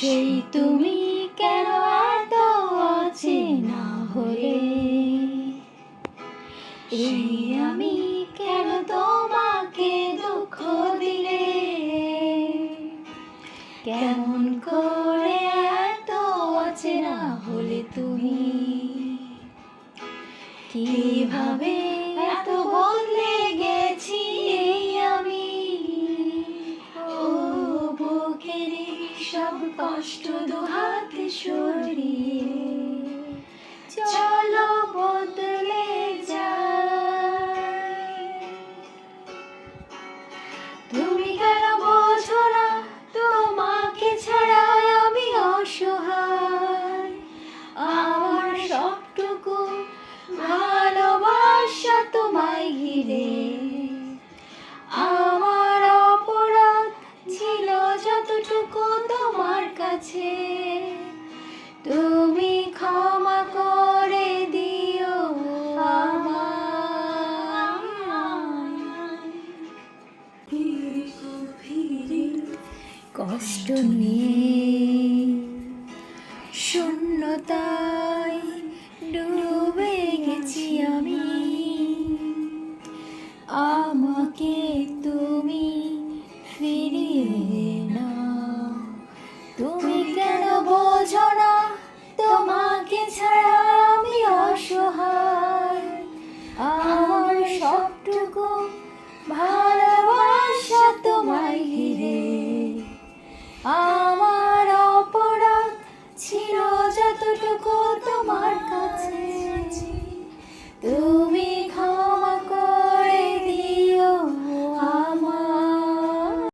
সেই তুমি কেন এত অচেনা হলে, এই আমি কেন তোমাকে দুঃখ দিলে, কেমন করে এত অচেনা হলে তুমি, কিভাবে এত বদলে গেছি এই আমি। ও বুকের সব কষ্ট দুহাতে সরিয়ে চলো বদলে যাই। তুমি কেন বোঝো না তোমাকে ছাড়া আমি অসহায়, আমার সবটুকু ভালোবাসা তোমায় ঘিরে, আমার অপরাধ ছিল যতটুকু তোমার কাছে, তুমি ক্ষমা করে দিও আমায়। কষ্ট নিয়ে শূন্যতা